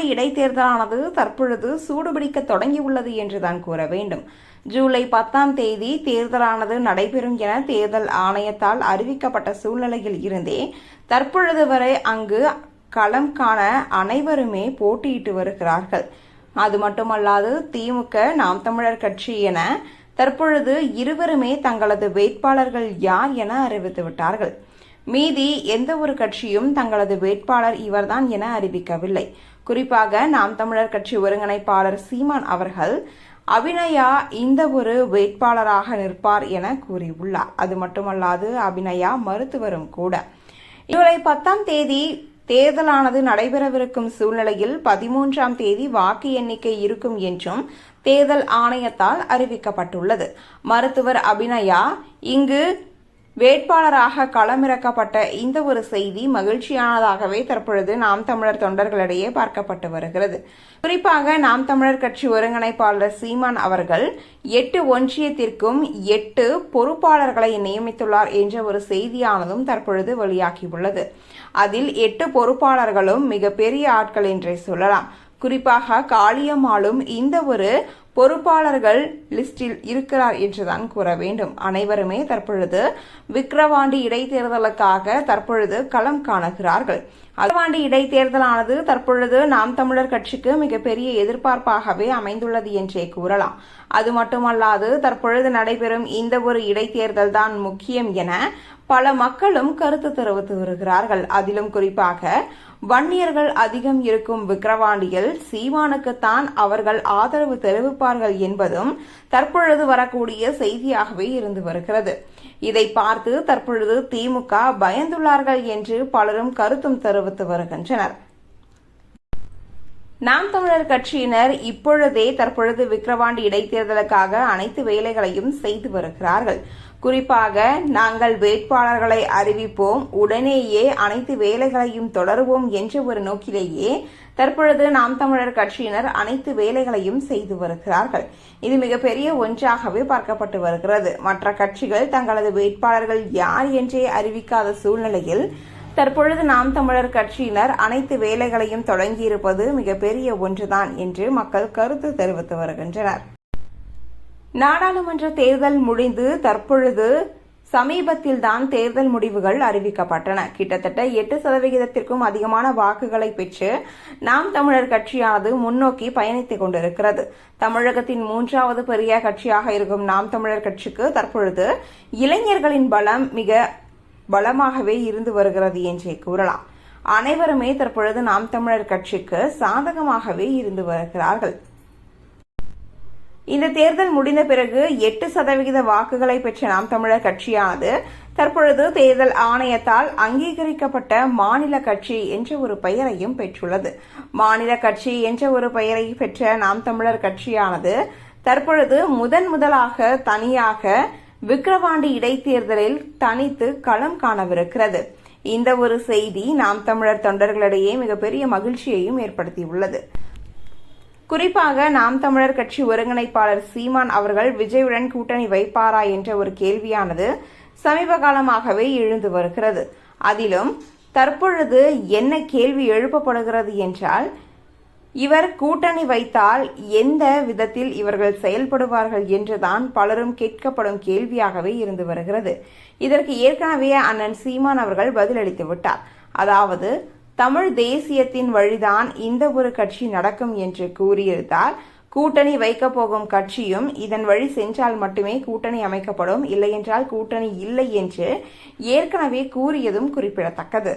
விக்கிரவாண்டி இடைத்தேர்தலானது தற்பொழுது சூடுபிடிக்க தொடங்கியுள்ளது என்றுதான் கூற வேண்டும். ஜூலை 10 தேர்தலானது நடைபெறும் என தேர்தல் ஆணையத்தால் அறிவிக்கப்பட்ட சூழ்நிலையில் இருந்தே தற்பொழுது வரை அங்கு களம் காண அனைவருமே போட்டியிட்டு வருகிறார்கள். அது மட்டுமல்லாது திமுக, நாம் தமிழர் கட்சி என தற்பொழுது இருவருமே தங்களது வேட்பாளர்கள் யார் என அறிவித்து விட்டார்கள். மீதி எந்த ஒரு கட்சியும் தங்களது வேட்பாளர் இவர்தான் என அறிவிக்கவில்லை. குறிப்பாக நாம் தமிழர் கட்சி ஒருங்கிணைப்பாளர் சீமான் அவர்கள் அபிநயா இந்த ஒரு வேட்பாளராக நிற்பார் என கூறியுள்ளார். அது மட்டுமல்லாது அபிநயா மருத்துவரும் கூட. ஜூலை 10 தேர்தலானது நடைபெறவிருக்கும் சூழ்நிலையில் 13 வாக்கு எண்ணிக்கை இருக்கும் என்றும் தேர்தல் ஆணையத்தால் அறிவிக்கப்பட்டுள்ளது. மருத்துவர் அபிநயா இங்கு வேட்பாளராக களமிறக்கப்பட்ட இந்த ஒரு செய்தி மகிழ்ச்சியானதாகவே தற்பொழுது நாம் தமிழர் தொண்டர்களிடையே பார்க்கப்பட்டு வருகிறது. குறிப்பாக நாம் தமிழர் கட்சி ஒருங்கிணைப்பாளர் சீமான் அவர்கள் 8 ஒன்றியத்திற்கும் 8 பொறுப்பாளர்களை நியமித்துள்ளார் என்ற ஒரு செய்தியானதும் தற்பொழுது வெளியாகியுள்ளது. அதில் 8 பொறுப்பாளர்களும் மிகப்பெரிய ஆட்கள் என்றே சொல்லலாம். குறிப்பாக காளியம்மாளும் இந்த ஒரு பொறுப்பாளர்கள் லிஸ்டில் இருக்கிறார் என்றுதான் கூற வேண்டும். அனைவருமே தற்பொழுது விக்கிரவாண்டி இடைத்தேர்தலுக்காக தற்பொழுது களம் காணுகிறார்கள். விக்கிரவாண்டி இடைத்தேர்தலானது தற்பொழுது நாம் தமிழர் கட்சிக்கு மிகப்பெரிய எதிர்பார்ப்பாகவே அமைந்துள்ளது என்றே கூறலாம். அது மட்டுமல்லாது தற்பொழுது நடைபெறும் இந்த ஒரு இடைத்தேர்தல் தான் முக்கியம் என பல மக்களும் கருத்து தெரிவித்து வருகிறார்கள். அதிலும் குறிப்பாக வன்னியர்கள் அதிகம் இருக்கும் விக்கிரவாண்டியில் சீமானுக்குத்தான் அவர்கள் ஆதரவு தெரிவிப்பார்கள் என்பதும் தற்பொழுது வரக்கூடிய செய்தியாகவே இருந்து வருகிறது. இதை பார்த்து தற்பொழுது திமுக பயந்துள்ளார்கள் என்று பலரும் கருத்தும் தெரிவித்து வருகின்றனர். நாம் தமிழர் கட்சியினர் இப்பொழுதே தற்பொழுது விக்கிரவாண்டி இடைத்தேர்தலுக்காக அனைத்து வேலைகளையும் செய்து வருகிறார்கள். குறிப்பாக நாங்கள் வேட்பாளர்களை அறிவிப்போம், உடனேயே அனைத்து வேலைகளையும் தொடருவோம் என்ற ஒரு நோக்கிலேயே தற்பொழுது நாம் தமிழர் கட்சியினர் அனைத்து வேலைகளையும் செய்து வருகிறார்கள். இது மிகப்பெரிய ஒன்றாகவே பார்க்கப்பட்டு வருகிறது. மற்ற கட்சிகள் தங்களது வேட்பாளர்கள் யார் என்றே அறிவிக்காத சூழ்நிலையில் தற்பொழுது நாம் தமிழர் கட்சியினர் அனைத்து வேலைகளையும் தொடங்கியிருப்பது மிகப்பெரிய ஒன்றுதான் என்று மக்கள் கருத்து தெரிவித்து வருகின்றனர். நாடாளுமன்ற தேர்தல் முடிந்து தற்பொழுது சமீபத்தில்தான் தேர்தல் முடிவுகள் அறிவிக்கப்பட்டன. கிட்டத்தட்ட 8% அதிகமான வாக்குகளை பெற்று நாம் தமிழர் கட்சியானது முன்னோக்கி பயணித்துக் கொண்டிருக்கிறது. தமிழகத்தின் 3வது பெரிய கட்சியாக இருக்கும் நாம் தமிழர் கட்சிக்கு தற்பொழுது இளைஞர்களின் பலம் மிக பலமாகவே இருந்து வருகிறது என்றே கூறலாம். அனைவருமே தற்பொழுது நாம் தமிழர் கட்சிக்கு சாதகமாகவே இருந்து வருகிறார்கள். இந்த தேர்தல் முடிந்த பிறகு 8% வாக்குகளை பெற்ற நாம் தமிழர் கட்சியானது தற்பொழுது தேர்தல் ஆணையத்தால் அங்கீகரிக்கப்பட்ட மாநில கட்சி என்ற ஒரு பெயரையும் பெற்றுள்ளது. மாநில கட்சி என்ற ஒரு பெயரை பெற்ற நாம் தமிழர் கட்சியானது தற்பொழுது முதலாக தனியாக விக்கிரவாண்டி இடைத்தேர்தலில் தனித்து களம் காணவிருக்கிறது. இந்த ஒரு செய்தி நாம் தமிழர் தொண்டர்களிடையே மிகப்பெரிய மகிழ்ச்சியையும் ஏற்படுத்தியுள்ளது. குறிப்பாக நாம் தமிழர் கட்சி ஒருங்கிணைப்பாளர் சீமான் அவர்கள் விஜயுடன் கூட்டணி வைப்பாரா என்ற ஒரு கேள்வியானது சமீப காலமாகவே எழுந்து வருகிறது. அதிலும் தற்பொழுது என்ன கேள்வி எழுப்பப்படுகிறது என்றால், இவர் கூட்டணி வைத்தால் எந்த விதத்தில் இவர்கள் செயல்படுவார்கள் என்றுதான் பலரும் கேட்கப்படும் கேள்வியாகவே இருந்து வருகிறது. இதற்கு ஏற்கனவே அண்ணன் சீமான் அவர்கள் பதிலளித்து விட்டார். அதாவது தமிழ் தேசியத்தின் வழிதான் இந்த ஒரு கட்சி நடக்கும் என்று கூறியிருந்தால், கூட்டணி வைக்கப் போகும் கட்சியும் இதன் வழி சென்றால் மட்டுமே கூட்டணி அமைக்கப்படும், இல்லையென்றால் கூட்டணி இல்லை என்று ஏற்கனவே கூறியதும் குறிப்பிடத்தக்கது.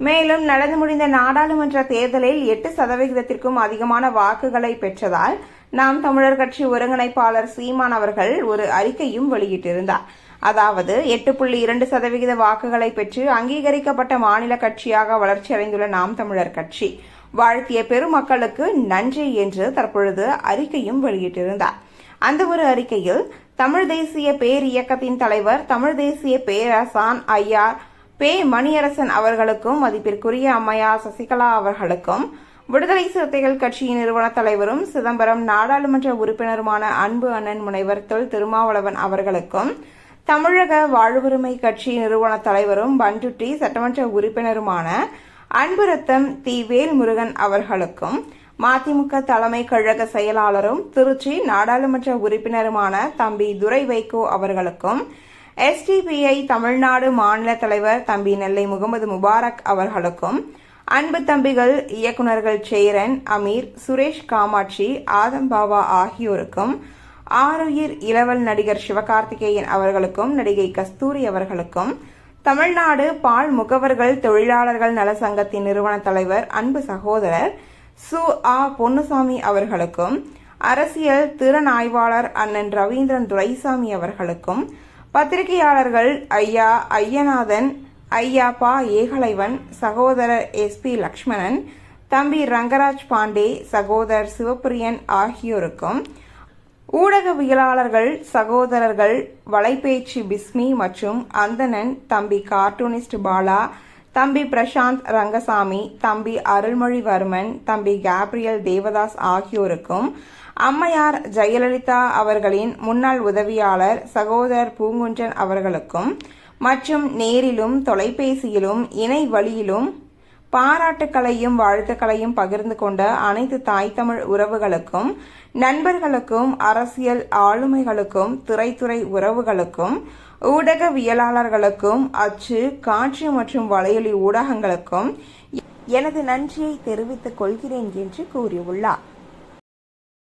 மேலும் நடந்து முடிந்த நாடாளுமன்ற தேர்தலில் 8%க்கும் அதிகமான வாக்குகளை பெற்றதால் நாம் தமிழர் கட்சி ஒருங்கிணைப்பாளர் சீமான் அவர்கள் ஒரு அறிக்கையும் வெளியிட்டிருந்தார். அதாவது 8.2% வாக்குகளை பெற்று அங்கீகரிக்கப்பட்ட மாநில கட்சியாக வளர்ச்சியடைந்துள்ள நாம் தமிழர் கட்சி வாழ்த்திய பெருமக்களுக்கு நன்றி என்று தற்பொழுது அறிக்கையும் வெளியிட்டிருந்தார். அந்த ஒரு அறிக்கையில் தமிழ் தேசிய பேர் இயக்கத்தின் தலைவர், தமிழ் தேசிய பேரரசான் ஐயா பே மணியரசன் அவர்களுக்கும், மதிப்பிற்குரிய அம்மையார் சசிகலா அவர்களுக்கும், விடுதலை சிறுத்தைகள் கட்சியின் நிறுவன தலைவரும் சிதம்பரம் நாடாளுமன்ற உறுப்பினருமான அன்பு அண்ணன் முனைவர் தொல் திருமாவளவன் அவர்களுக்கும், தமிழக வாழ்வுரிமை கட்சி நிறுவன தலைவரும் பண்ருட்டி சட்டமன்ற உறுப்பினருமான அன்புரத்தம் தி வேல்முருகன் அவர்களுக்கும், மதிமுக தலைமை கழக செயலாளரும் திருச்சி நாடாளுமன்ற உறுப்பினருமான தம்பி துரை வைகோ அவர்களுக்கும், SDPI தமிழ்நாடு மாநில தலைவர் தம்பி நெல்லை முகமது முபாரக் அவர்களுக்கும், அன்பு தம்பிகள் இயக்குநர்கள் சேரன், அமீர், சுரேஷ், காமாட்சி, ஆதம்பாவா ஆகியோருக்கும், ஆருயிர் இளவல் நடிகர் சிவகார்த்திகேயன் அவர்களுக்கும், நடிகை கஸ்தூரி அவர்களுக்கும், தமிழ்நாடு பால் முகவர்கள் தொழிலாளர்கள் நல சங்கத்தின் நிறுவன தலைவர் அன்பு சகோதரர் சு. ஆ. பொன்னுசாமி அவர்களுக்கும், அரசியல் திறனாய்வாளர் அண்ணன் ரவீந்திரன் துரைசாமி அவர்களுக்கும், பத்திரிகையாளர்கள் ஐயா ஐயநாதன், ஐயா பா. ஏகலைவன், சகோதரர் SP லக்ஷ்மணன், தம்பி ரங்கராஜ் பாண்டே, சகோதரர் சிவபிரியன் ஆகியோருக்கும், ஊடகவியலாளர்கள் சகோதரர்கள் வலைபேச்சு பிஸ்மி மற்றும் அந்தணன், தம்பி கார்ட்டூனிஸ்ட் பாலா, தம்பி பிரசாந்த் ரங்கசாமி, தம்பி அருள்மொழிவர்மன், தம்பி கேப்ரியல் தேவதாஸ் ஆகியோருக்கும், அம்மையார் ஜெயலலிதா அவர்களின் முன்னாள் உதவியாளர் சகோதரர் பூங்குன்றன் அவர்களுக்கும் மற்றும் நேரிலும் தொலைபேசியிலும் இணை வழியிலும் பாராட்டுக்களையும் வாழ்த்துக்களையும் பகிர்ந்து கொண்ட அனைத்து தாய் தமிழ் உறவுகளுக்கும், நண்பர்களுக்கும், அரசியல் ஆளுமைகளுக்கும், திரைத்துறை உறவுகளுக்கும், ஊடகவியலாளர்களுக்கும், அச்சு, காட்சி மற்றும் வலையொலி ஊடகங்களுக்கும் எனது நன்றியை தெரிவித்துக் கொள்கிறேன் என்று கூறியுள்ளார்.